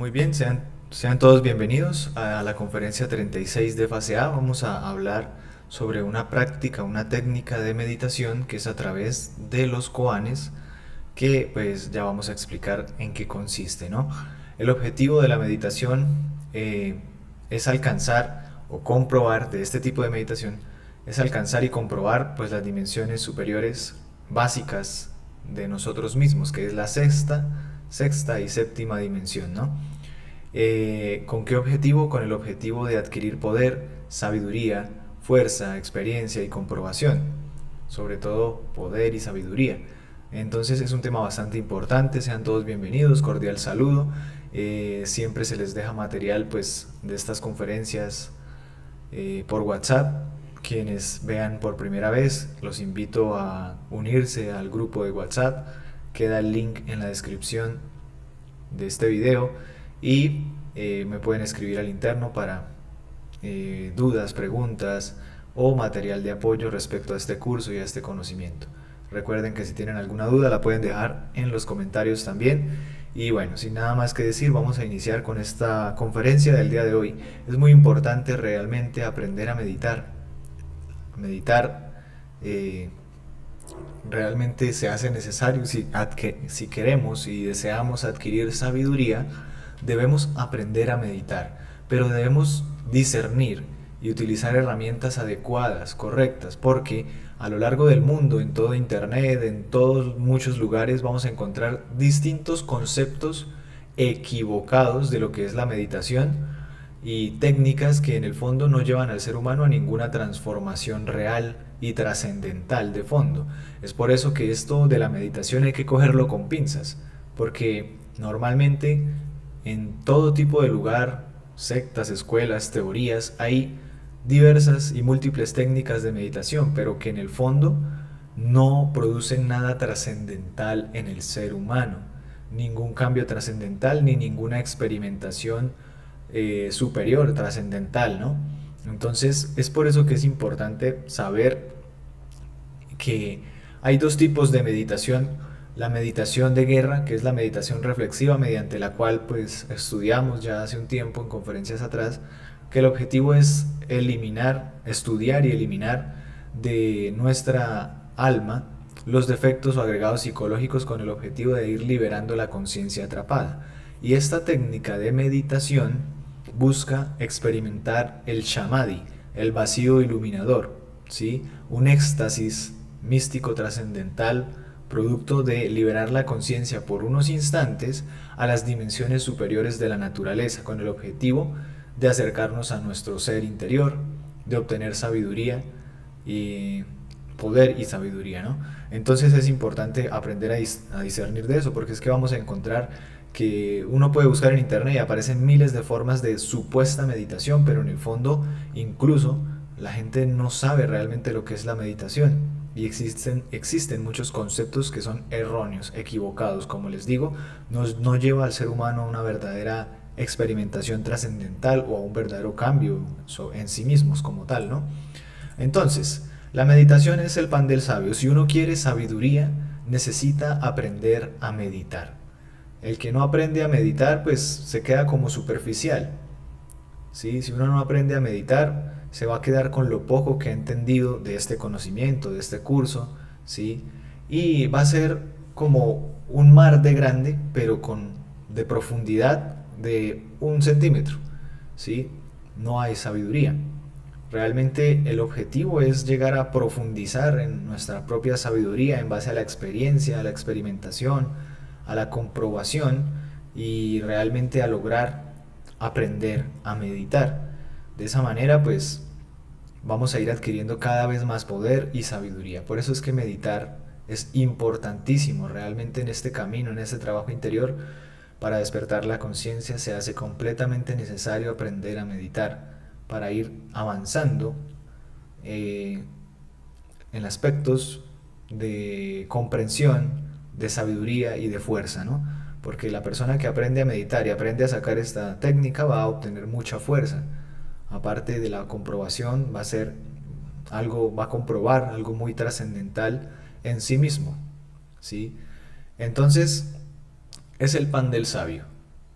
Muy bien, sean todos bienvenidos a la conferencia 36 de fase A. Vamos a hablar sobre una práctica, una técnica de meditación que es a través de los koanes, que pues ya vamos a explicar en qué consiste, ¿no? El objetivo de la meditación es alcanzar o comprobar de este tipo de meditación, es alcanzar y comprobar pues las dimensiones superiores básicas de nosotros mismos, que es la sexta y séptima dimensión, ¿no? ¿Con qué objetivo? Con el objetivo de adquirir poder, sabiduría, fuerza, experiencia y comprobación. Sobre todo poder y sabiduría. Entonces es un tema bastante importante, sean todos bienvenidos, cordial saludo. Siempre se les deja material pues, de estas conferencias por WhatsApp. Quienes vean por primera vez, los invito a unirse al grupo de WhatsApp. Queda el link en la descripción de este video y me pueden escribir al interno para dudas, preguntas o material de apoyo respecto a este curso y a este conocimiento. Recuerden que si tienen alguna duda la pueden dejar en los comentarios también. Y bueno, sin nada más que decir, vamos a iniciar con esta conferencia del día de hoy. Es muy importante realmente aprender a meditar. Meditar realmente se hace necesario si queremos y deseamos adquirir sabiduría, debemos aprender a meditar, pero debemos discernir y utilizar herramientas adecuadas, correctas, porque a lo largo del mundo, en todo internet, en todos muchos lugares, vamos a encontrar distintos conceptos equivocados de lo que es la meditación y técnicas que en el fondo no llevan al ser humano a ninguna transformación real y trascendental de fondo. Es por eso que esto de la meditación hay que cogerlo con pinzas, porque normalmente en todo tipo de lugar, sectas, escuelas, teorías, hay diversas y múltiples técnicas de meditación, pero que en el fondo no producen nada trascendental en el ser humano, ningún cambio trascendental ni ninguna experimentación superior, trascendental, ¿no? Entonces es por eso que es importante saber que hay dos tipos de meditación. La meditación de guerra, que es la meditación reflexiva, mediante la cual pues estudiamos ya hace un tiempo en conferencias atrás, que el objetivo es eliminar, estudiar y eliminar de nuestra alma los defectos o agregados psicológicos con el objetivo de ir liberando la conciencia atrapada. Y esta técnica de meditación busca experimentar el samadhi, el vacío iluminador, ¿sí? Un éxtasis místico trascendental producto de liberar la conciencia por unos instantes a las dimensiones superiores de la naturaleza, con el objetivo de acercarnos a nuestro ser interior, de obtener sabiduría y poder y sabiduría, ¿no? Entonces es importante aprender a discernir de eso, porque es que vamos a encontrar que uno puede buscar en internet y aparecen miles de formas de supuesta meditación, pero en el fondo incluso la gente no sabe realmente lo que es la meditación y existen muchos conceptos que son erróneos, equivocados, como les digo, no lleva al ser humano a una verdadera experimentación trascendental o a un verdadero cambio en sí mismos como tal, ¿no? Entonces, la meditación es el pan del sabio. Si uno quiere sabiduría, necesita aprender a meditar. El que no aprende a meditar, pues se queda como superficial, ¿sí? Si uno no aprende a meditar, se va a quedar con lo poco que ha entendido de este conocimiento, de este curso, ¿sí? Y va a ser como un mar de grande, pero de profundidad de 1 centímetro, ¿sí? No hay sabiduría. Realmente el objetivo es llegar a profundizar en nuestra propia sabiduría en base a la experiencia, a la experimentación, a la comprobación y realmente a lograr aprender a meditar. De esa manera pues vamos a ir adquiriendo cada vez más poder y sabiduría. Por eso es que meditar es importantísimo realmente en este camino, en este trabajo interior. Para despertar la conciencia se hace completamente necesario aprender a meditar para ir avanzando eh, en aspectos de comprensión, de sabiduría y de fuerza, ¿no? Porque la persona que aprende a meditar y aprende a sacar esta técnica va a obtener mucha fuerza. Aparte de la comprobación, va a ser algo, va a comprobar algo muy trascendental en sí mismo, ¿sí? Entonces, es el pan del sabio.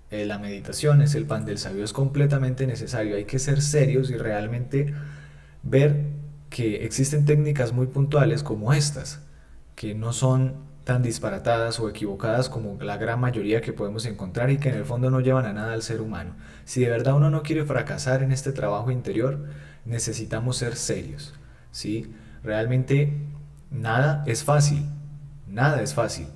la meditación es el pan del sabio, es completamente necesario. Hay que ser serios y realmente ver que existen técnicas muy puntuales como estas, que no son tan disparatadas o equivocadas como la gran mayoría que podemos encontrar y que en el fondo no llevan a nada al ser humano. Si de verdad uno no quiere fracasar en este trabajo interior, necesitamos ser serios, ¿sí? Realmente nada es fácil, nada es fácil.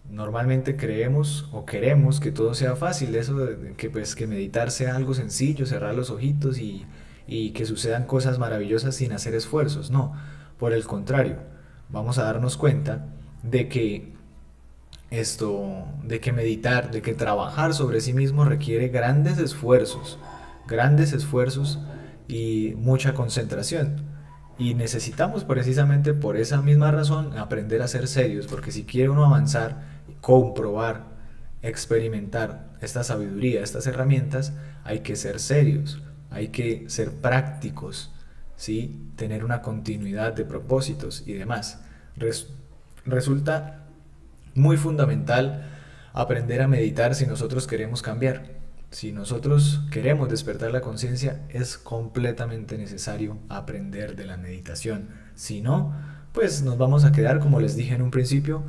Normalmente creemos o queremos que todo sea fácil, eso de que pues que meditar sea algo sencillo, cerrar los ojitos y que sucedan cosas maravillosas sin hacer esfuerzos. No, por el contrario, vamos a darnos cuenta de que de que meditar, de que trabajar sobre sí mismo requiere grandes esfuerzos y mucha concentración. Y necesitamos precisamente por esa misma razón aprender a ser serios, porque si quiere uno avanzar, comprobar, experimentar esta sabiduría, estas herramientas, hay que ser serios, hay que ser prácticos, ¿sí? Tener una continuidad de propósitos y demás. Res- Resulta muy fundamental aprender a meditar si nosotros queremos cambiar. Si nosotros queremos despertar la conciencia, es completamente necesario aprender de la meditación. Si no, pues nos vamos a quedar, como les dije en un principio,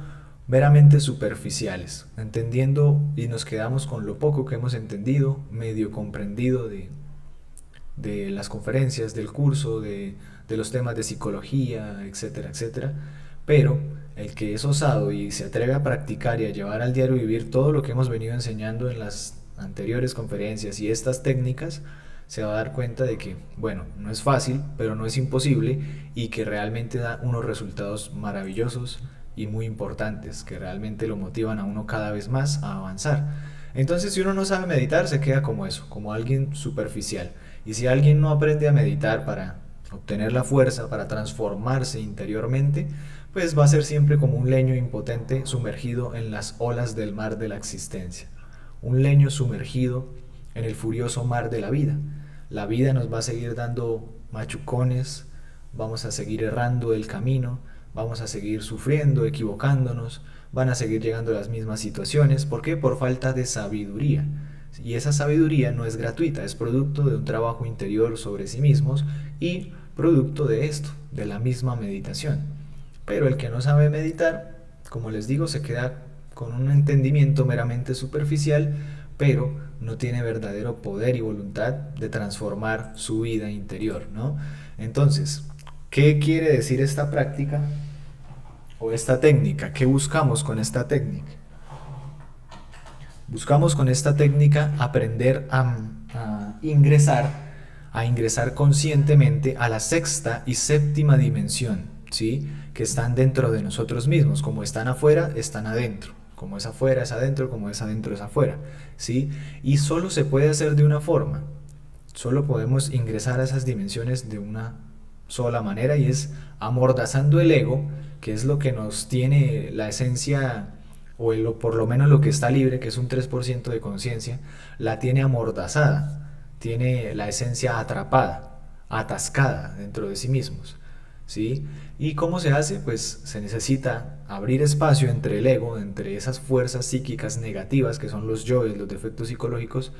meramente superficiales, entendiendo y nos quedamos con lo poco que hemos entendido, medio comprendido de las conferencias, del curso, de los temas de psicología, etcétera, etcétera. Pero el que es osado y se atreve a practicar y a llevar al diario vivir todo lo que hemos venido enseñando en las anteriores conferencias y estas técnicas, se va a dar cuenta de que, bueno, no es fácil, pero no es imposible y que realmente da unos resultados maravillosos y muy importantes, que realmente lo motivan a uno cada vez más a avanzar. Entonces, si uno no sabe meditar, se queda como eso, como alguien superficial. Y si alguien no aprende a meditar para obtener la fuerza, para transformarse interiormente, pues va a ser siempre como un leño impotente sumergido en las olas del mar de la existencia. Un leño sumergido en el furioso mar de la vida. La vida nos va a seguir dando machucones, vamos a seguir errando el camino, vamos a seguir sufriendo, equivocándonos, van a seguir llegando las mismas situaciones. ¿Por qué? Por falta de sabiduría. Y esa sabiduría no es gratuita, es producto de un trabajo interior sobre sí mismos y producto de esto, de la misma meditación. Pero el que no sabe meditar, como les digo, se queda con un entendimiento meramente superficial, pero no tiene verdadero poder y voluntad de transformar su vida interior, ¿no? Entonces, ¿qué quiere decir esta práctica o esta técnica? ¿Qué buscamos con esta técnica? Buscamos con esta técnica aprender a ingresar conscientemente a la sexta y séptima dimensión, ¿sí? Que están dentro de nosotros mismos. Como están afuera, están adentro. Como es afuera, es adentro. Como es adentro, es afuera, ¿sí? Y solo se puede hacer de una forma. Solo podemos ingresar a esas dimensiones de una sola manera y es amordazando el ego, que es lo que nos tiene la esencia o por lo menos lo que está libre, que es un 3% de conciencia, la tiene amordazada, tiene la esencia atrapada, atascada dentro de sí mismos, ¿sí? ¿Y cómo se hace? Pues se necesita abrir espacio entre el ego, entre esas fuerzas psíquicas negativas que son los yoes, los defectos psicológicos,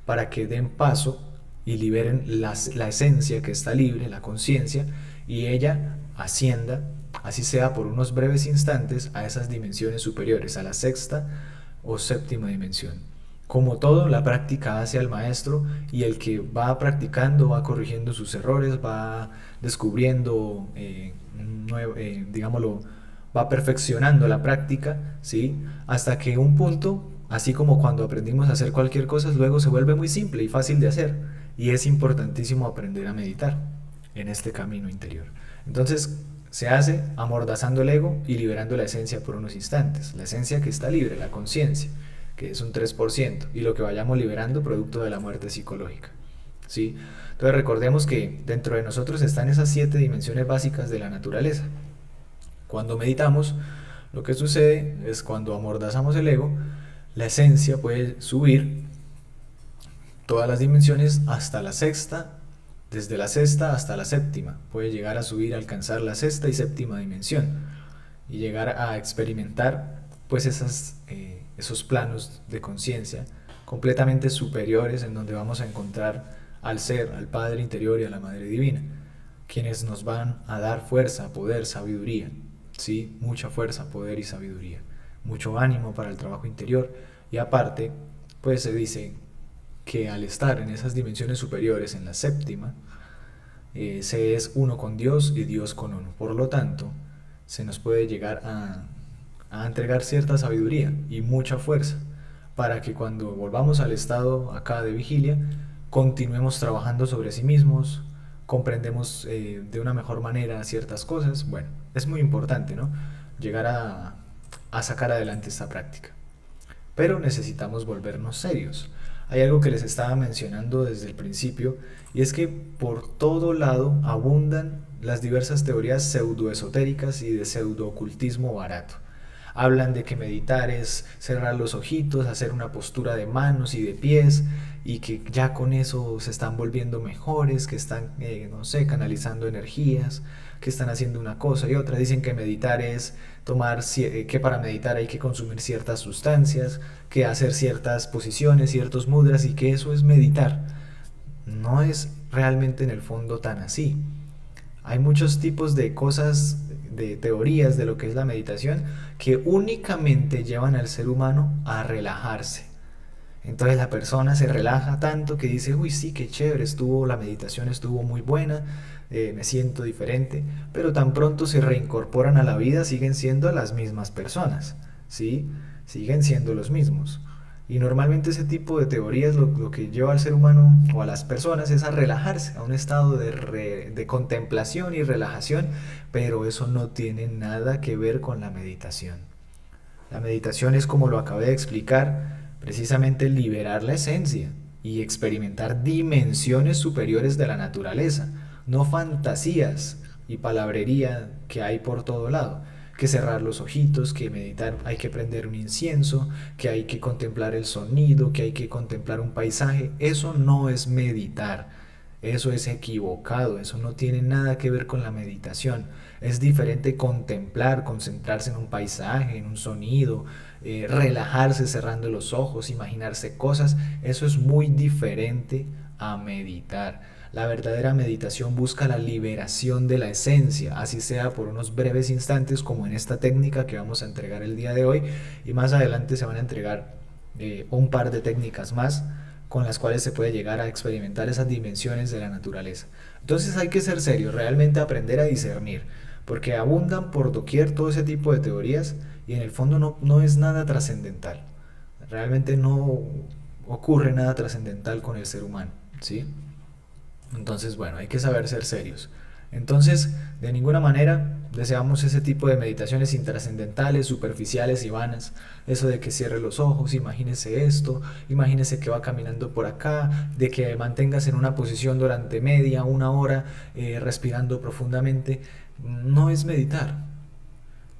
para que den paso y liberen la esencia que está libre, la conciencia, y ella ascienda, así sea por unos breves instantes, a esas dimensiones superiores, a la sexta o séptima dimensión. Como todo, la práctica hace al maestro y el que va practicando va corrigiendo sus errores, va descubriendo, digámoslo, va perfeccionando la práctica, ¿sí? Hasta que un punto, así como cuando aprendimos a hacer cualquier cosa, luego se vuelve muy simple y fácil de hacer. Y es importantísimo aprender a meditar en este camino interior. Entonces, se hace amordazando el ego y liberando la esencia por unos instantes. La esencia que está libre, la conciencia, que es un 3%, y lo que vayamos liberando producto de la muerte psicológica, ¿sí? Entonces recordemos que dentro de nosotros están esas 7 dimensiones básicas de la naturaleza. Cuando meditamos, lo que sucede es cuando amordazamos el ego, la esencia puede subir todas las dimensiones hasta la sexta, desde la sexta hasta la séptima. Puede llegar a subir, a alcanzar la sexta y séptima dimensión y llegar a experimentar pues esos planos de conciencia completamente superiores en donde vamos a encontrar al ser, al Padre interior y a la Madre divina, quienes nos van a dar fuerza, poder, sabiduría, ¿sí? Mucha fuerza, poder y sabiduría, mucho ánimo para el trabajo interior. Y aparte, pues se dice que al estar en esas dimensiones superiores, en la séptima, se es uno con Dios y Dios con uno. Por lo tanto, se nos puede llegar a entregar cierta sabiduría y mucha fuerza para que cuando volvamos al estado acá de vigilia, continuemos trabajando sobre sí mismos, comprendemos de una mejor manera ciertas cosas. Bueno, es muy importante, ¿no? Llegar a sacar adelante esta práctica. Pero necesitamos volvernos serios. Hay algo que les estaba mencionando desde el principio, y es que por todo lado abundan las diversas teorías pseudoesotéricas y de pseudoocultismo barato. Hablan de que meditar es cerrar los ojitos, hacer una postura de manos y de pies, y que ya con eso se están volviendo mejores, que están, no sé, canalizando energías, que están haciendo una cosa y otra. Dicen que meditar es que para meditar hay que consumir ciertas sustancias, que hacer ciertas posiciones, ciertos mudras, y que eso es meditar. No es realmente en el fondo tan así. Hay muchos tipos de cosas, de teorías de lo que es la meditación, que únicamente llevan al ser humano a relajarse. Entonces la persona se relaja tanto que dice, uy, sí, qué chévere, la meditación estuvo muy buena, me siento diferente, pero tan pronto se reincorporan a la vida siguen siendo las mismas personas, ¿sí? Siguen siendo los mismos. Y normalmente ese tipo de teorías lo que lleva al ser humano o a las personas es a relajarse, a un estado de contemplación y relajación, pero eso no tiene nada que ver con la meditación. La meditación es, como lo acabé de explicar, precisamente liberar la esencia y experimentar dimensiones superiores de la naturaleza, no fantasías y palabrería que hay por todo lado, que cerrar los ojitos, que meditar, hay que prender un incienso, que hay que contemplar el sonido, que hay que contemplar un paisaje. Eso no es meditar, eso es equivocado, eso no tiene nada que ver con la meditación. Es diferente contemplar, concentrarse en un paisaje, en un sonido, relajarse cerrando los ojos, imaginarse cosas. Eso es muy diferente a meditar. La verdadera meditación busca la liberación de la esencia, así sea por unos breves instantes, como en esta técnica que vamos a entregar el día de hoy, y más adelante se van a entregar un par de técnicas más con las cuales se puede llegar a experimentar esas dimensiones de la naturaleza. Entonces hay que ser serio, realmente aprender a discernir, porque abundan por doquier todo ese tipo de teorías y en el fondo no es nada trascendental. Realmente no ocurre nada trascendental con el ser humano, ¿sí? Entonces, bueno, hay que saber ser serios. Entonces, de ninguna manera deseamos ese tipo de meditaciones intrascendentales, superficiales y vanas. Eso de que cierre los ojos, imagínese esto, imagínese que va caminando por acá, de que mantengas en una posición durante media, una hora, respirando profundamente. No es meditar.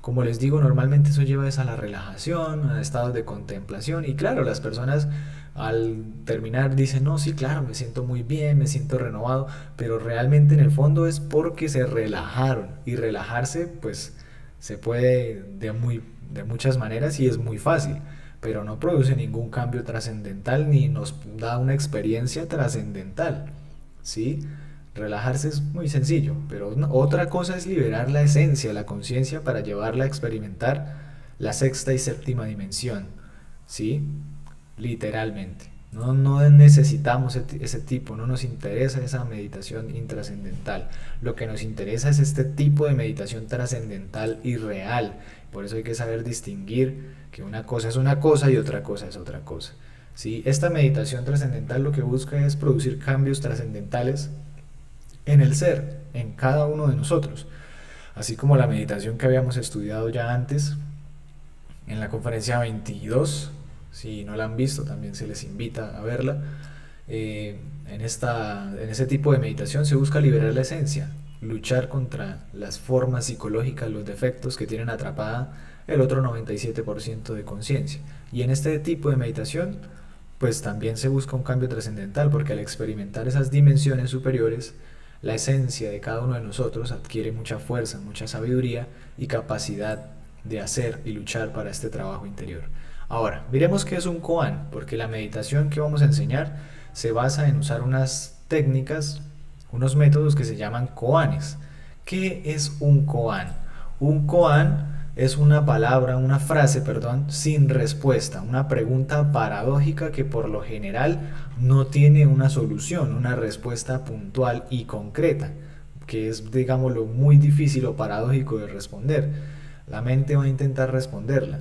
Como les digo, normalmente eso lleva a la relajación, a estados de contemplación. Y claro, las personas al terminar dicen, no, sí, claro, me siento muy bien, me siento renovado, pero realmente en el fondo es porque se relajaron. Y relajarse, pues, se puede de muchas maneras y es muy fácil, pero no produce ningún cambio trascendental ni nos da una experiencia trascendental, ¿sí? Relajarse es muy sencillo, pero otra cosa es liberar la esencia, la conciencia, para llevarla a experimentar la sexta y séptima dimensión, ¿sí? Literalmente. No necesitamos ese tipo, no nos interesa esa meditación intrascendental. Lo que nos interesa es este tipo de meditación trascendental y real. Por eso hay que saber distinguir que una cosa es una cosa y otra cosa es otra cosa, ¿sí? Esta meditación trascendental lo que busca es producir cambios trascendentales en el ser, en cada uno de nosotros. Así como la meditación que habíamos estudiado ya antes en la conferencia 22, si no la han visto también se les invita a verla. En ese tipo de meditación se busca liberar la esencia, luchar contra las formas psicológicas, los defectos que tienen atrapada el otro 97% de conciencia. Y en este tipo de meditación pues también se busca un cambio trascendental, porque al experimentar esas dimensiones superiores, la esencia de cada uno de nosotros adquiere mucha fuerza, mucha sabiduría y capacidad de hacer y luchar para este trabajo interior. Ahora, miremos qué es un koan, porque la meditación que vamos a enseñar se basa en usar unas técnicas, unos métodos que se llaman koanes. ¿Qué es un koan? Un koan es una palabra, una frase, perdón, sin respuesta, una pregunta paradójica que por lo general no tiene una solución, una respuesta puntual y concreta, que es, digámoslo, muy difícil o paradójico de responder. La mente va a intentar responderla,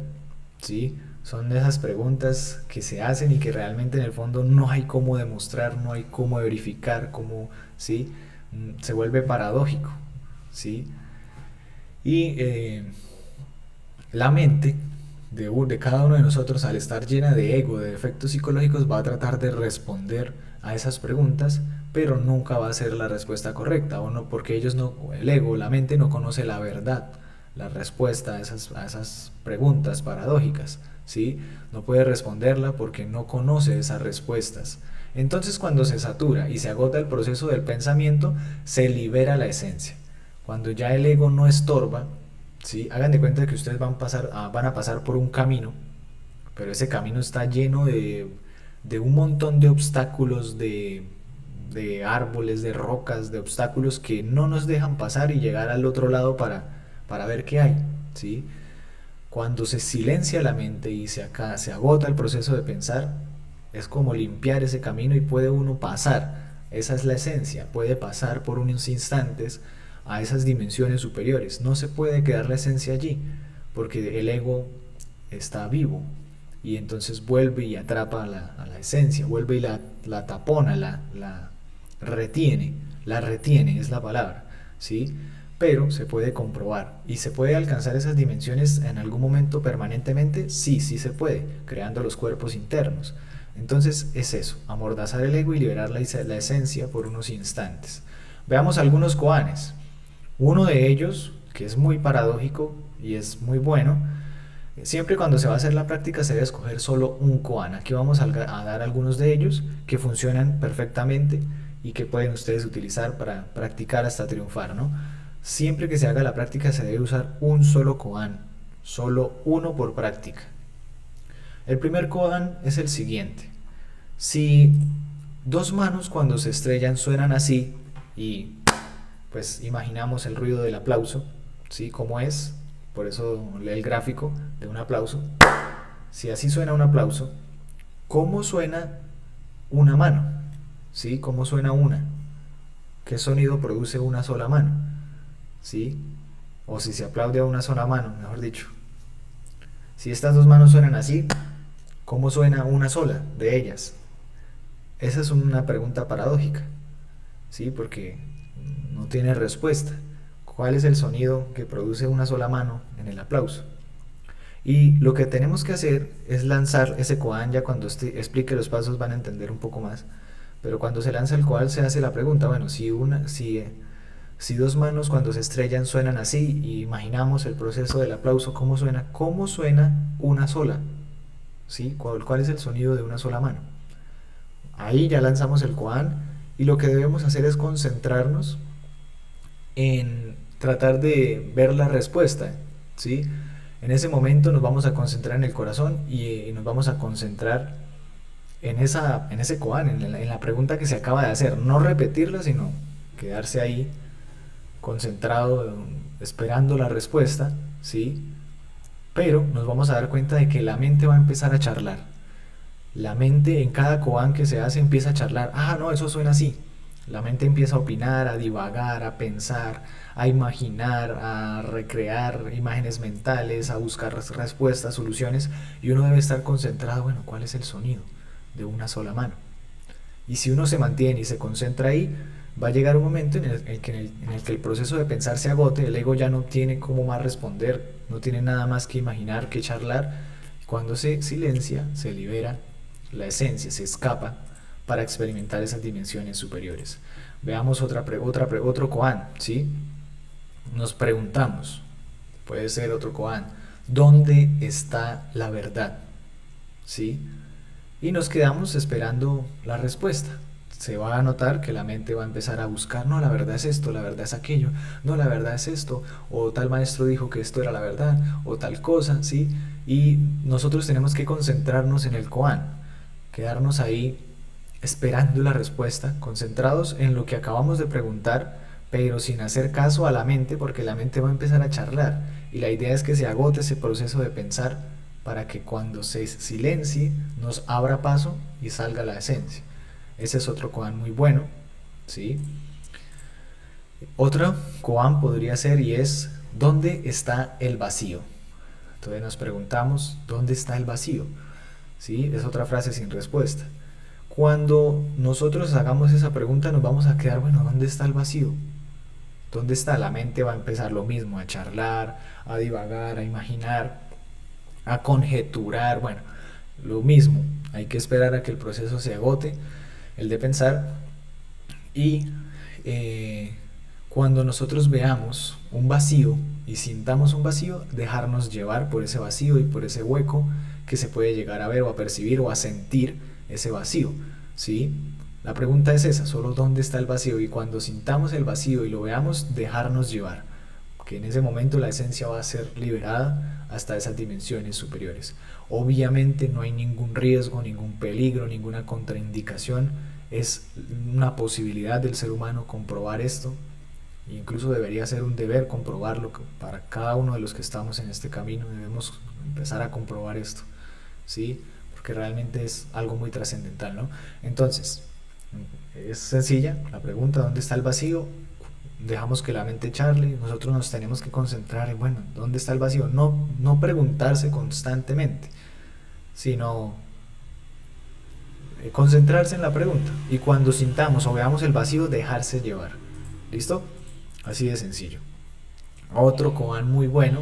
¿sí? Son esas preguntas que se hacen y que realmente en el fondo no hay cómo demostrar, no hay cómo verificar, cómo, ¿sí? Se vuelve paradójico, ¿sí? Y la mente de cada uno de nosotros, al estar llena de ego, de defectos psicológicos, va a tratar de responder a esas preguntas, pero nunca va a ser la respuesta correcta, o no, porque ellos no, el ego, la mente no conoce la verdad, la respuesta a esas preguntas paradójicas, ¿sí? No puede responderla porque no conoce esas respuestas. Entonces, cuando se satura y se agota el proceso del pensamiento, se libera la esencia. Cuando ya el ego no estorba, ¿sí? Hagan de cuenta que ustedes van a pasar por un camino, pero ese camino está lleno de un montón de obstáculos, de árboles, de rocas, de obstáculos que no nos dejan pasar y llegar al otro lado para ver qué hay, ¿sí? Cuando se silencia la mente y se agota el proceso de pensar, es como limpiar ese camino y puede uno pasar. Esa es la esencia, puede pasar por unos instantes a esas dimensiones superiores. No se puede quedar la esencia allí, porque el ego está vivo y entonces vuelve y atrapa a la esencia, vuelve y la tapona, retiene, la retiene es la palabra, ¿sí? Pero se puede comprobar y se puede alcanzar esas dimensiones en algún momento permanentemente, sí, sí se puede, creando los cuerpos internos. Entonces es eso, amordazar el ego y liberar la esencia por unos instantes. Veamos algunos koanes. Uno de ellos, que es muy paradójico y es muy bueno, siempre cuando se va a hacer la práctica se debe escoger solo un koan. Aquí vamos a dar algunos de ellos que funcionan perfectamente y que pueden ustedes utilizar para practicar hasta triunfar, ¿no? Siempre que se haga la práctica se debe usar un solo koan, solo uno por práctica. El primer koan es el siguiente. Si dos manos cuando se estrellan suenan así y pues imaginamos el ruido del aplauso, ¿sí? Como es, por eso lee el gráfico de un aplauso. Si así suena un aplauso, ¿cómo suena una mano? ¿Sí? ¿Cómo suena una? ¿Qué sonido produce una sola mano? ¿Sí? O si se aplaude a una sola mano, mejor dicho. Si estas dos manos suenan así, ¿cómo suena una sola de ellas? Esa es una pregunta paradójica, ¿sí? Porque no tiene respuesta. ¿Cuál es el sonido que produce una sola mano en el aplauso? Y lo que tenemos que hacer es lanzar ese koan. Ya cuando explique los pasos van a entender un poco más. Pero cuando se lanza el koan se hace la pregunta, bueno, si dos manos cuando se estrellan suenan así, y imaginamos el proceso del aplauso, ¿cómo suena? ¿Cómo suena una sola? ¿Sí? ¿Cuál es el sonido de una sola mano? Ahí ya lanzamos el koan y lo que debemos hacer es concentrarnos en tratar de ver la respuesta, ¿sí? En ese momento nos vamos a concentrar en el corazón y nos vamos a concentrar en ese koan, en la pregunta que se acaba de hacer. No repetirla, sino quedarse ahí concentrado, esperando la respuesta, ¿sí? Pero nos vamos a dar cuenta de que la mente va a empezar a charlar. La mente en cada koan que se hace empieza a charlar. Ah, no, eso suena así. La mente empieza a opinar, a divagar, a pensar, a imaginar, a recrear imágenes mentales, a buscar respuestas, soluciones, y uno debe estar concentrado, bueno, ¿cuál es el sonido de una sola mano? Y si uno se mantiene y se concentra ahí, va a llegar un momento en el que el proceso de pensar se agote, el ego ya no tiene cómo más responder, no tiene nada más que imaginar, que charlar. Cuando se silencia, se libera la esencia, se escapa para experimentar esas dimensiones superiores. Veamos otro koan, ¿sí? Nos preguntamos, puede ser otro koan, ¿dónde está la verdad? ¿Sí? Y nos quedamos esperando la respuesta. Se va a notar que la mente va a empezar a buscar, no, la verdad es esto, la verdad es aquello, no, la verdad es esto, o tal maestro dijo que esto era la verdad, o tal cosa, ¿sí? y nosotros tenemos que concentrarnos en el koan, quedarnos ahí esperando la respuesta, concentrados en lo que acabamos de preguntar, pero sin hacer caso a la mente, porque la mente va a empezar a charlar, y la idea es que se agote ese proceso de pensar para que cuando se silencie nos abra paso y salga la esencia. Ese es otro koan muy bueno, ¿sí? Otro koan podría ser y es ¿dónde está el vacío? Entonces nos preguntamos ¿dónde está el vacío? ¿Sí? Es otra frase sin respuesta. Cuando nosotros hagamos esa pregunta nos vamos a quedar, bueno, ¿dónde está el vacío? ¿Dónde está? La mente va a empezar lo mismo, a charlar, a divagar, a imaginar, a conjeturar, bueno, lo mismo. Hay que esperar a que el proceso se agote, el de pensar, y cuando nosotros veamos un vacío y sintamos un vacío, dejarnos llevar por ese vacío y por ese hueco que se puede llegar a ver o a percibir o a sentir ese vacío, ¿sí? La pregunta es esa, solo dónde está el vacío, y cuando sintamos el vacío y lo veamos, dejarnos llevar, que en ese momento la esencia va a ser liberada hasta esas dimensiones superiores. Obviamente no hay ningún riesgo, ningún peligro, ninguna contraindicación, es una posibilidad del ser humano comprobar esto, incluso debería ser un deber comprobarlo. Para cada uno de los que estamos en este camino debemos empezar a comprobar esto, ¿sí? Porque realmente es algo muy trascendental, ¿no? Entonces, es sencilla la pregunta, ¿dónde está el vacío? Dejamos que la mente charle, nosotros nos tenemos que concentrar en, bueno, ¿dónde está el vacío? No preguntarse constantemente, sino concentrarse en la pregunta, y cuando sintamos o veamos el vacío, dejarse llevar. ¿Listo? Así de sencillo. Otro koan muy bueno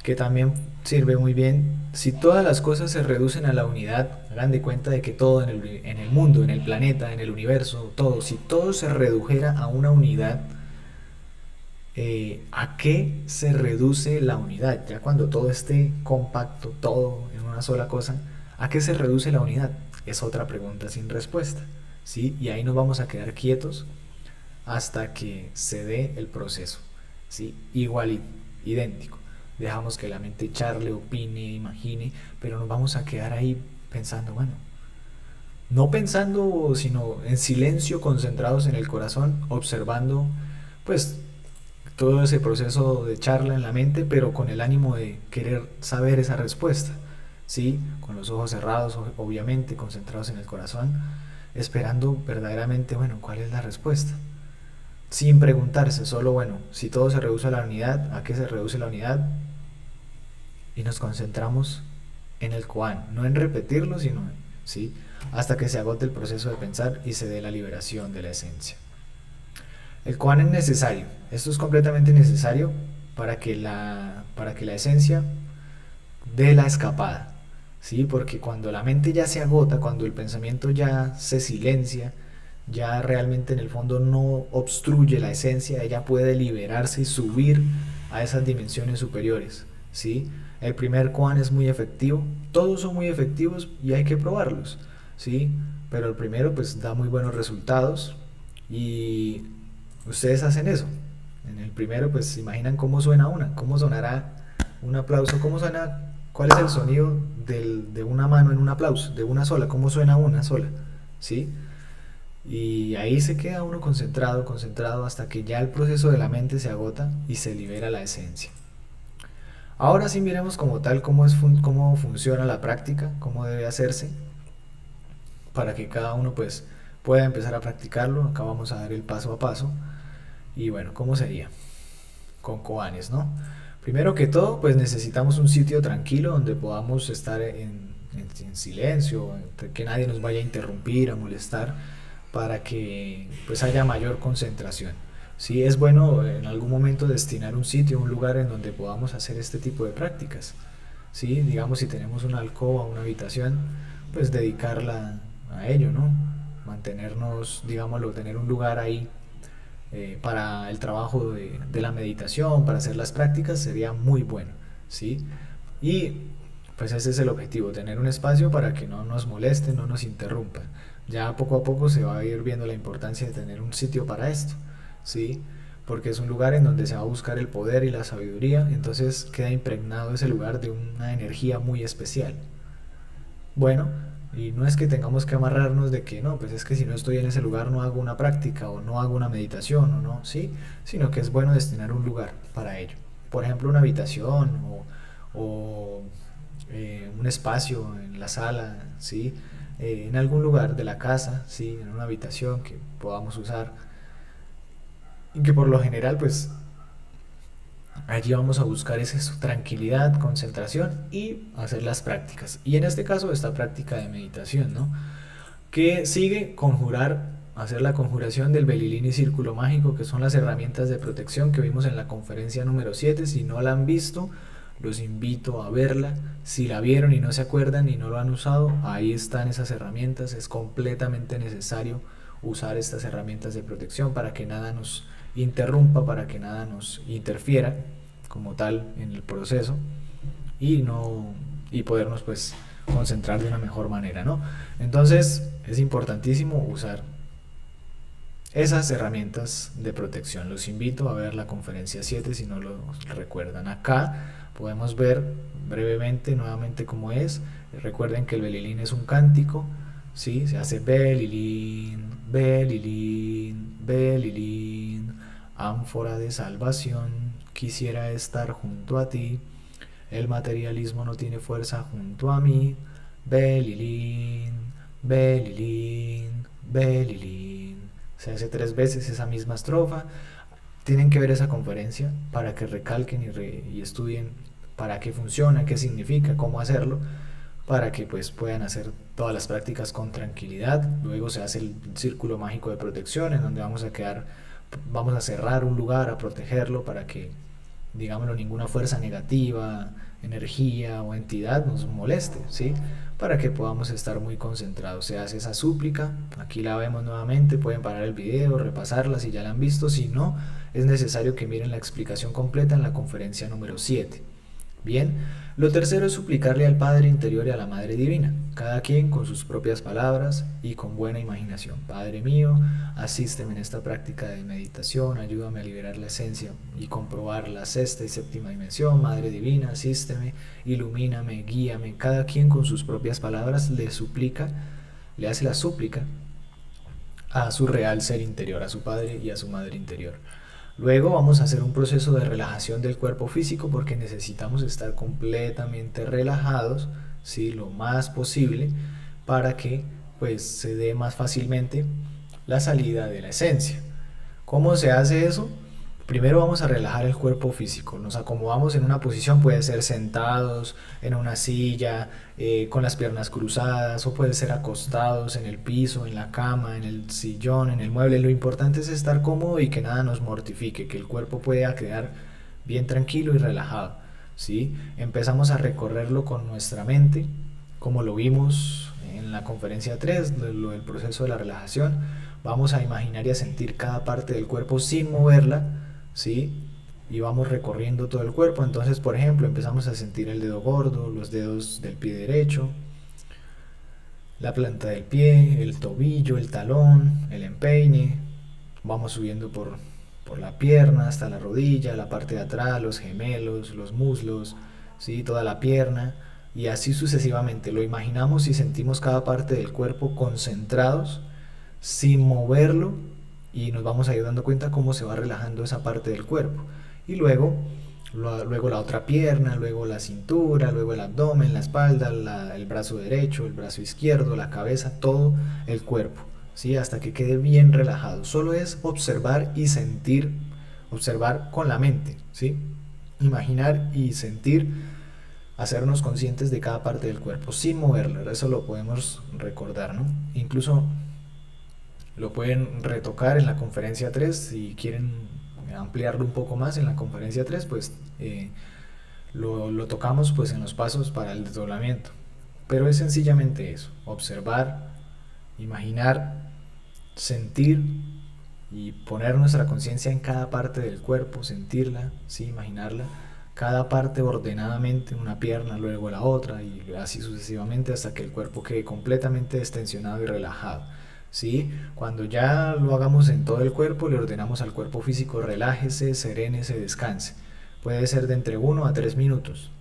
que también sirve muy bien: si todas las cosas se reducen a la unidad, hagan de cuenta de que todo en el mundo, en el planeta, en el universo, todo, si todo se redujera a una unidad, ¿a qué se reduce la unidad? Ya cuando todo esté compacto, todo en una sola cosa, ¿a qué se reduce la unidad? Es otra pregunta sin respuesta, ¿sí? Y ahí nos vamos a quedar quietos hasta que se dé el proceso, ¿sí? Igual, idéntico. Dejamos que la mente charle, opine, imagine, pero nos vamos a quedar ahí pensando, bueno, no pensando, sino en silencio, concentrados en el corazón, observando, pues, todo ese proceso de charla en la mente, pero con el ánimo de querer saber esa respuesta, ¿sí? Con los ojos cerrados, obviamente, concentrados en el corazón, esperando verdaderamente, bueno, ¿cuál es la respuesta? Sin preguntarse, solo, bueno, si todo se reduce a la unidad, ¿a qué se reduce la unidad? Y nos concentramos en el koan, no en repetirlo, sino, ¿sí? Hasta que se agote el proceso de pensar y se dé la liberación de la esencia. El koan es necesario, esto es completamente necesario para que la esencia dé la escapada, ¿sí? Porque cuando la mente ya se agota, cuando el pensamiento ya se silencia, ya realmente en el fondo no obstruye la esencia, ella puede liberarse y subir a esas dimensiones superiores, ¿sí? El primer koan es muy efectivo, todos son muy efectivos y hay que probarlos, ¿sí? Pero el primero pues da muy buenos resultados, y ustedes hacen eso. En el primero pues se imaginan cómo suena cómo sonará un aplauso, cómo suena, cuál es el sonido de una mano en un aplauso, de una sola, cómo suena una sola, ¿sí? Y ahí se queda uno concentrado, concentrado, hasta que ya el proceso de la mente se agota y se libera la esencia. Ahora sí miremos como tal cómo funciona la práctica, cómo debe hacerse, para que cada uno pues pueda empezar a practicarlo. Acá vamos a dar el paso a paso. Y bueno, ¿cómo sería? Con koanes, ¿no? Primero que todo, pues necesitamos un sitio tranquilo donde podamos estar en silencio, que nadie nos vaya a interrumpir, a molestar, para que pues haya mayor concentración. Sí, es bueno en algún momento destinar un sitio, un lugar en donde podamos hacer este tipo de prácticas. Sí, digamos si tenemos una alcoba, una habitación, pues dedicarla a ello, ¿no? Mantenernos, digámoslo, tener un lugar ahí para el trabajo de la meditación, para hacer las prácticas, sería muy bueno, ¿sí? Y pues ese es el objetivo, tener un espacio para que no nos molesten, no nos interrumpan. Ya poco a poco se va a ir viendo la importancia de tener un sitio para esto, ¿sí? porque es un lugar en donde se va a buscar el poder y la sabiduría, entonces queda impregnado ese lugar de una energía muy especial. Bueno, y no es que tengamos que amarrarnos de que no, pues es que si no estoy en ese lugar no hago una práctica o no hago una meditación o no, sí, sino que es bueno destinar un lugar para ello. Por ejemplo, una habitación o un espacio en la sala, sí, en algún lugar de la casa, sí, en una habitación que podamos usar y que por lo general pues allí vamos a buscar esa tranquilidad, concentración y hacer las prácticas. Y en este caso, esta práctica de meditación, ¿no? Que sigue conjurar, hacer la conjuración del belilín y círculo mágico, que son las herramientas de protección que vimos en la conferencia número 7. Si no la han visto, los invito a verla. Si la vieron y no se acuerdan y no lo han usado, ahí están esas herramientas. Es completamente necesario usar estas herramientas de protección para que nada nos interrumpa, para que nada nos interfiera como tal en el proceso y no y podernos pues concentrar de una mejor manera, ¿no? Entonces es importantísimo usar esas herramientas de protección. Los invito a ver la conferencia 7 si no lo recuerdan. Acá podemos ver brevemente nuevamente cómo es. Recuerden que el belilín es un cántico, ¿sí? Se hace belilín, belilín, belilín, ánfora de salvación, quisiera estar junto a ti, el materialismo no tiene fuerza junto a mí, belilín, belilín, belilín. Se hace 3 veces esa misma estrofa. Tienen que ver esa conferencia para que recalquen y estudien para qué funciona, qué significa, cómo hacerlo, para que pues puedan hacer todas las prácticas con tranquilidad. Luego se hace el círculo mágico de protección en donde vamos a cerrar un lugar, a protegerlo para que, digámoslo, ninguna fuerza negativa, energía o entidad nos moleste, ¿sí? Para que podamos estar muy concentrados. Se hace esa súplica, aquí la vemos nuevamente, pueden parar el video, repasarla si ya la han visto, si no, es necesario que miren la explicación completa en la conferencia número 7. Bien, lo tercero es suplicarle al Padre interior y a la Madre Divina, cada quien con sus propias palabras y con buena imaginación. Padre mío, asísteme en esta práctica de meditación, ayúdame a liberar la esencia y comprobar la sexta y séptima dimensión. Madre Divina, asísteme, ilumíname, guíame. Cada quien con sus propias palabras le suplica, le hace la súplica a su real ser interior, a su Padre y a su Madre interior. Luego vamos a hacer un proceso de relajación del cuerpo físico porque necesitamos estar completamente relajados, ¿sí? Lo más posible para que pues se dé más fácilmente la salida de la esencia. ¿Cómo se hace eso? Primero vamos a relajar el cuerpo físico, nos acomodamos en una posición, puede ser sentados, en una silla, con las piernas cruzadas, o puede ser acostados en el piso, en la cama, en el sillón, en el mueble. Lo importante es estar cómodo y que nada nos mortifique, que el cuerpo pueda quedar bien tranquilo y relajado, ¿sí? Empezamos a recorrerlo con nuestra mente, como lo vimos en la conferencia 3, el proceso de la relajación. Vamos a imaginar y a sentir cada parte del cuerpo sin moverla, ¿sí? Y vamos recorriendo todo el cuerpo. Entonces, por ejemplo, empezamos a sentir el dedo gordo, los dedos del pie derecho, la planta del pie, el tobillo, el talón, el empeine. Vamos subiendo por la pierna hasta la rodilla, la parte de atrás, los gemelos, los muslos, ¿sí? Toda la pierna. Y así sucesivamente. Lo imaginamos y sentimos cada parte del cuerpo concentrados, sin moverlo, y nos vamos a ir dando cuenta cómo se va relajando esa parte del cuerpo. Y luego la otra pierna, luego la cintura, luego el abdomen, la espalda, el brazo derecho, el brazo izquierdo, la cabeza, todo el cuerpo, ¿sí? Hasta que quede bien relajado. Solo es observar y sentir, observar con la mente, ¿sí? Imaginar y sentir, hacernos conscientes de cada parte del cuerpo sin moverla. Eso lo podemos recordar, ¿no? Incluso lo pueden retocar en la conferencia 3 si quieren ampliarlo un poco más en la conferencia 3, pues lo tocamos pues en los pasos para el desdoblamiento. Pero es sencillamente eso: observar, imaginar, sentir y poner nuestra conciencia en cada parte del cuerpo, sentirla, ¿sí? Imaginarla, cada parte ordenadamente, una pierna, luego la otra, y así sucesivamente hasta que el cuerpo quede completamente extensionado y relajado. ¿sí? Cuando ya lo hagamos en todo el cuerpo, le ordenamos al cuerpo físico relájese, serénese, descanse. Puede ser de entre 1 a 3 minutos.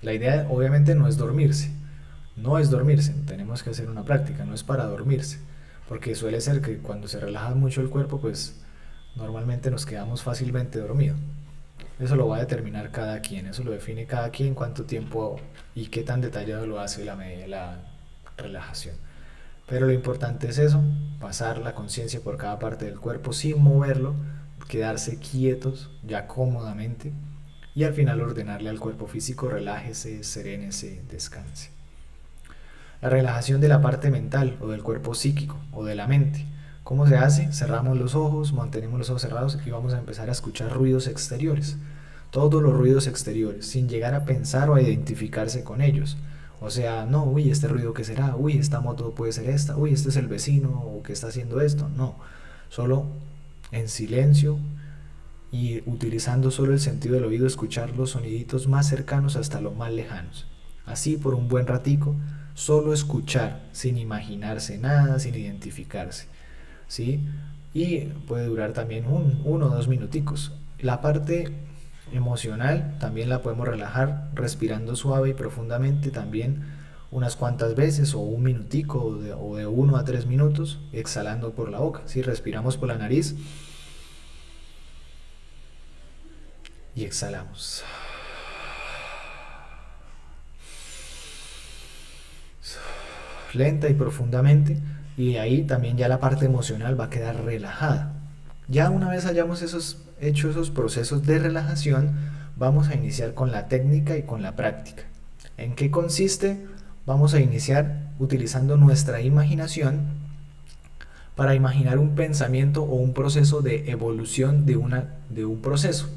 La idea obviamente no es dormirse, no es dormirse, tenemos que hacer una práctica, no es para dormirse, porque suele ser que cuando se relaja mucho el cuerpo, pues normalmente nos quedamos fácilmente dormidos. Eso lo va a determinar cada quien, eso lo define cada quien, cuánto tiempo y qué tan detallado lo hace la relajación. Pero lo importante es eso, pasar la conciencia por cada parte del cuerpo sin moverlo, quedarse quietos ya cómodamente y al final ordenarle al cuerpo físico relájese, serénese, descanse. La relajación de la parte mental o del cuerpo psíquico o de la mente. ¿Cómo se hace? Cerramos los ojos, mantenemos los ojos cerrados y vamos a empezar a escuchar ruidos exteriores. Todos los ruidos exteriores, sin llegar a pensar o a identificarse con ellos. O sea, no, uy, este ruido qué será, uy, esta moto puede ser esta, uy, este es el vecino o que está haciendo esto. No, solo en silencio y utilizando solo el sentido del oído, escuchar los soniditos más cercanos hasta los más lejanos. Así por un buen ratico, solo escuchar, sin imaginarse nada, sin identificarse, ¿sí? Y puede durar también 1 o 2 minuticos. La parte emocional también la podemos relajar respirando suave y profundamente también unas cuantas veces o un minutico o de 1 a 3 minutos exhalando por la boca. Si respiramos por la nariz y exhalamos lenta y profundamente, y ahí también ya la parte emocional va a quedar relajada. Ya una vez hayamos hecho esos procesos de relajación, vamos a iniciar con la técnica y con la práctica. ¿En qué consiste? Vamos a iniciar utilizando nuestra imaginación para imaginar un pensamiento o un proceso de evolución de un proceso.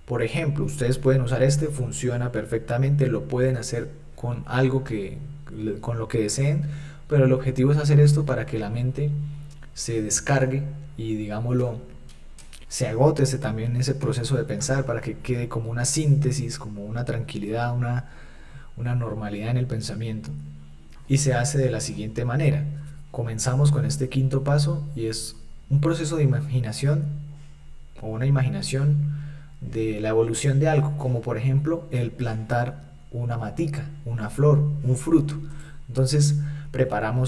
Por ejemplo, ustedes pueden usar funciona perfectamente, lo pueden hacer con algo con lo que deseen, pero el objetivo es hacer esto para que la mente se descargue y digámoslo, se agote también ese proceso de pensar para que quede como una síntesis, como una tranquilidad, una normalidad en el pensamiento. Y se hace de la siguiente manera. Comenzamos con este quinto paso y es un proceso de imaginación o una imaginación de la evolución de algo, como por ejemplo el plantar una matica, una flor, un fruto. Entonces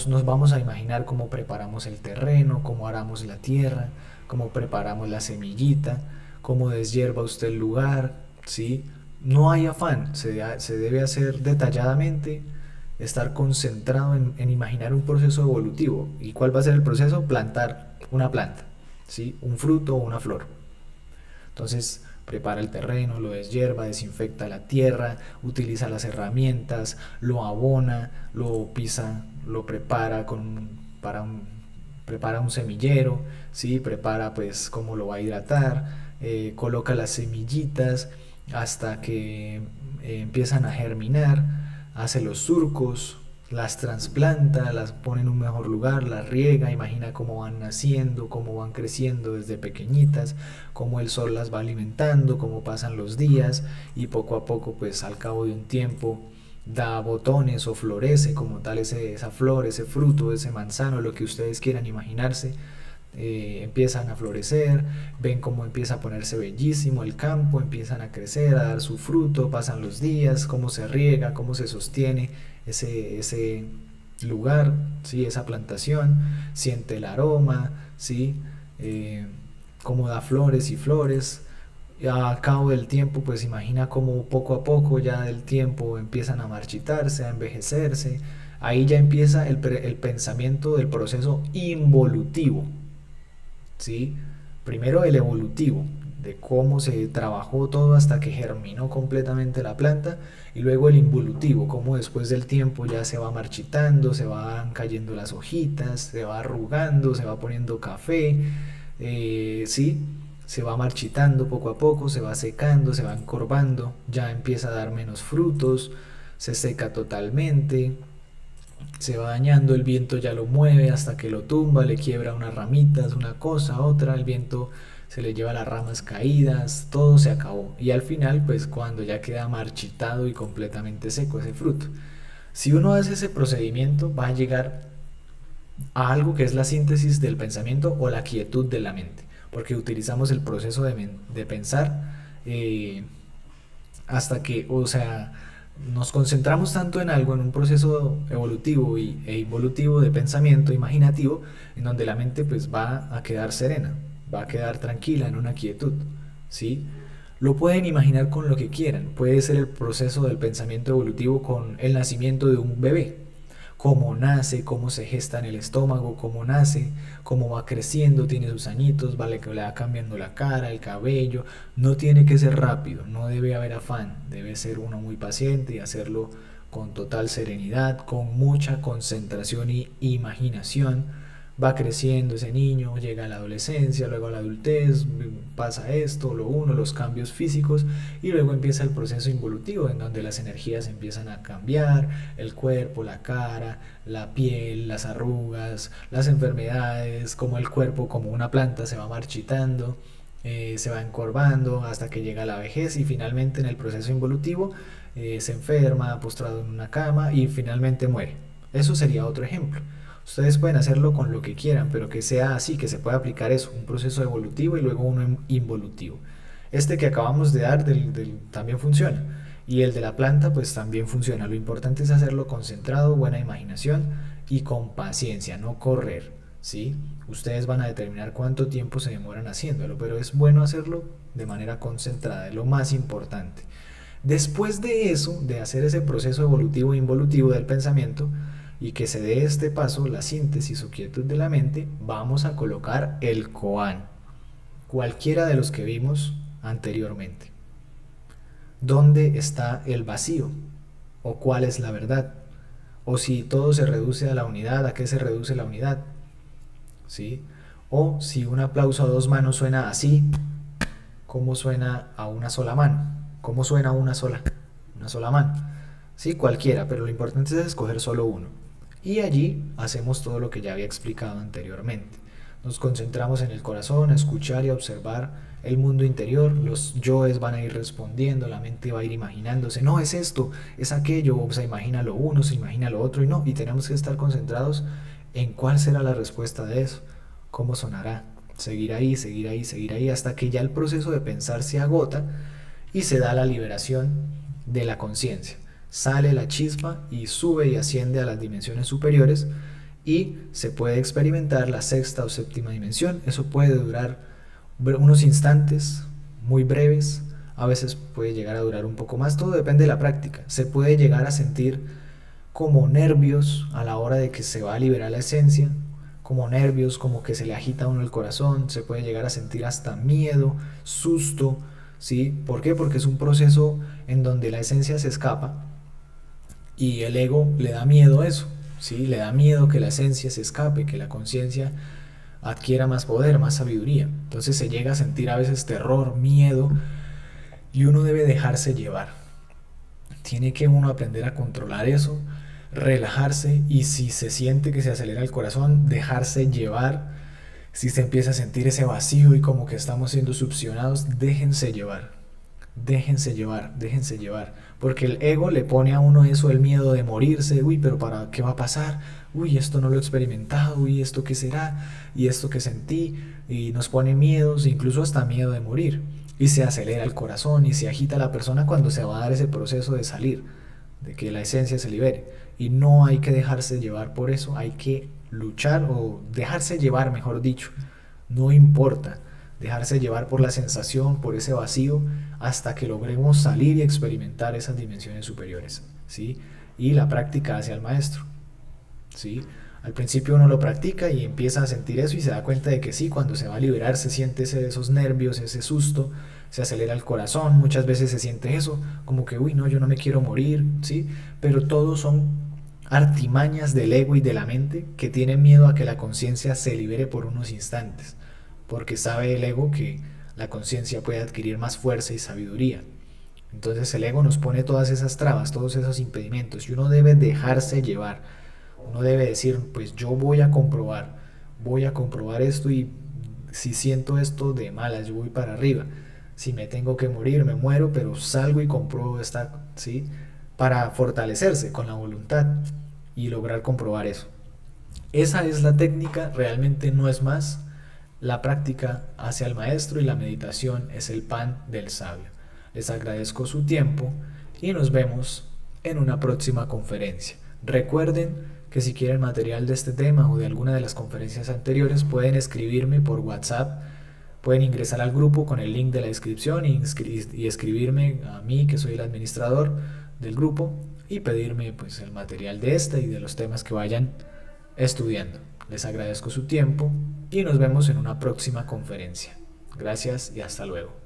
nos vamos a imaginar cómo preparamos el terreno, cómo aramos la tierra, cómo preparamos la semillita, cómo deshierva usted el lugar, ¿sí? No hay afán, se debe hacer detalladamente, estar concentrado en imaginar un proceso evolutivo. ¿Y cuál va a ser el proceso? Plantar una planta, ¿sí? Un fruto o una flor. Entonces prepara el terreno, lo deshierva, desinfecta la tierra, utiliza las herramientas, lo abona, lo pisa, lo prepara prepara un semillero, ¿sí? Prepara pues cómo lo va a hidratar, coloca las semillitas hasta que empiezan a germinar, hace los surcos, las trasplanta, las pone en un mejor lugar, las riega, imagina cómo van naciendo, cómo van creciendo desde pequeñitas, cómo el sol las va alimentando, cómo pasan los días y poco a poco, pues al cabo de un tiempo, da botones o florece como tal esa flor, ese fruto, ese manzano, lo que ustedes quieran imaginarse. Empiezan a florecer, ven cómo empieza a ponerse bellísimo el campo, empiezan a crecer, a dar su fruto, pasan los días, cómo se riega, cómo se sostiene ese lugar, ¿sí? Esa plantación, siente el aroma, ¿sí? Cómo da flores y flores. A cabo del tiempo, pues imagina cómo poco a poco ya del tiempo empiezan a marchitarse, a envejecerse. Ahí ya empieza el pensamiento del proceso involutivo, ¿sí? Primero el evolutivo, de cómo se trabajó todo hasta que germinó completamente la planta, y luego el involutivo, cómo después del tiempo ya se va marchitando, se van cayendo las hojitas, se va arrugando, se va poniendo café, ¿sí? Se va marchitando poco a poco, se va secando, se va encorvando, ya empieza a dar menos frutos, se seca totalmente, se va dañando, el viento ya lo mueve hasta que lo tumba, le quiebra unas ramitas, una cosa, otra, el viento se le lleva las ramas caídas, todo se acabó. Y al final, pues cuando ya queda marchitado y completamente seco ese fruto. Si uno hace ese procedimiento, va a llegar a algo que es la síntesis del pensamiento o la quietud de la mente, porque utilizamos el proceso de pensar hasta que, o sea, nos concentramos tanto en algo, en un proceso evolutivo e involutivo de pensamiento imaginativo, en donde la mente pues va a quedar serena, va a quedar tranquila en una quietud, ¿sí? Lo pueden imaginar con lo que quieran, puede ser el proceso del pensamiento evolutivo con el nacimiento de un bebé, cómo nace, cómo se gesta en el estómago, cómo nace, cómo va creciendo, tiene sus añitos, vale que le va cambiando la cara, el cabello. No tiene que ser rápido, no debe haber afán, debe ser uno muy paciente y hacerlo con total serenidad, con mucha concentración y imaginación. Va creciendo ese niño, llega a la adolescencia, luego a la adultez, pasa esto, lo uno, los cambios físicos, y luego empieza el proceso involutivo en donde las energías empiezan a cambiar, el cuerpo, la cara, la piel, las arrugas, las enfermedades, como el cuerpo, como una planta, se va marchitando, se va encorvando hasta que llega la vejez y finalmente en el proceso involutivo se enferma, postrado en una cama y finalmente muere. Eso sería otro ejemplo. Ustedes pueden hacerlo con lo que quieran, pero que sea así, que se pueda aplicar eso, un proceso evolutivo y luego uno involutivo. Este que acabamos de dar también funciona. Y el de la planta pues también funciona. Lo importante es hacerlo concentrado, buena imaginación y con paciencia, no correr, ¿sí? Ustedes van a determinar cuánto tiempo se demoran haciéndolo, pero es bueno hacerlo de manera concentrada, es lo más importante. Después de eso, de hacer ese proceso evolutivo e involutivo del pensamiento, y que se dé este paso, la síntesis o quietud de la mente, vamos a colocar el koan, cualquiera de los que vimos anteriormente. ¿Dónde está el vacío? ¿O cuál es la verdad? O si todo se reduce a la unidad, ¿a qué se reduce la unidad? ¿Sí? O si un aplauso a dos manos suena así, ¿cómo suena a una sola mano? ¿Cómo suena una sola mano? Sí, cualquiera, pero lo importante es escoger solo uno. Y allí hacemos todo lo que ya había explicado anteriormente. Nos concentramos en el corazón, a escuchar y a observar el mundo interior. Los yoes van a ir respondiendo, la mente va a ir imaginándose, no es esto, es aquello, o se imagina lo uno, se imagina lo otro y no, y tenemos que estar concentrados en cuál será la respuesta de eso, cómo sonará. Seguir ahí, seguir ahí, seguir ahí, hasta que ya el proceso de pensar se agota y se da la liberación de la conciencia. Sale la chispa y sube y asciende a las dimensiones superiores y se puede experimentar la sexta o séptima dimensión. Eso puede durar unos instantes muy breves, a veces puede llegar a durar un poco más, todo depende de la práctica. Se puede llegar a sentir como nervios a la hora de que se va a liberar la esencia, como nervios, como que se le agita a uno el corazón, se puede llegar a sentir hasta miedo, susto, ¿sí? ¿Por qué? Porque es un proceso en donde la esencia se escapa y el ego le da miedo a eso, ¿sí? Le da miedo que la esencia se escape, que la conciencia adquiera más poder, más sabiduría. Entonces se llega a sentir a veces terror, miedo, y uno debe dejarse llevar. Tiene que uno aprender a controlar eso, relajarse, y si se siente que se acelera el corazón, dejarse llevar. Si se empieza a sentir ese vacío y como que estamos siendo succionados, déjense llevar. Déjense llevar, déjense llevar. Porque el ego le pone a uno eso, el miedo de morirse. Uy, pero ¿para qué va a pasar? Uy, esto no lo he experimentado. Uy, ¿esto qué será? Y esto que sentí. Y nos pone miedos, incluso hasta miedo de morir. Y se acelera el corazón y se agita la persona cuando se va a dar ese proceso de salir, de que la esencia se libere. Y no hay que dejarse llevar por eso, hay que luchar o dejarse llevar, mejor dicho. No importa, dejarse llevar por la sensación, por ese vacío, hasta que logremos salir y experimentar esas dimensiones superiores, ¿sí? Y la práctica hacia el maestro, ¿sí? Al principio uno lo practica y empieza a sentir eso y se da cuenta de que sí, cuando se va a liberar se siente esos nervios, ese susto, se acelera el corazón, muchas veces se siente eso, como que, uy, no, yo no me quiero morir, ¿sí? Pero todos son artimañas del ego y de la mente que tienen miedo a que la conciencia se libere por unos instantes, porque sabe el ego que la conciencia puede adquirir más fuerza y sabiduría. Entonces el ego nos pone todas esas trabas, todos esos impedimentos y uno debe dejarse llevar. Uno debe decir, pues yo voy a comprobar esto y si siento esto de malas, yo voy para arriba. Si me tengo que morir, me muero, pero salgo y compruebo esta, ¿sí? Para fortalecerse con la voluntad y lograr comprobar eso. Esa es la técnica, realmente no es más. La práctica hace al maestro y la meditación es el pan del sabio. Les agradezco su tiempo y nos vemos en una próxima conferencia. Recuerden que si quieren material de este tema o de alguna de las conferencias anteriores pueden escribirme por WhatsApp, pueden ingresar al grupo con el link de la descripción y escribirme a mí, que soy el administrador del grupo, y pedirme pues el material de este y de los temas que vayan estudiando. Les agradezco su tiempo y nos vemos en una próxima conferencia. Gracias y hasta luego.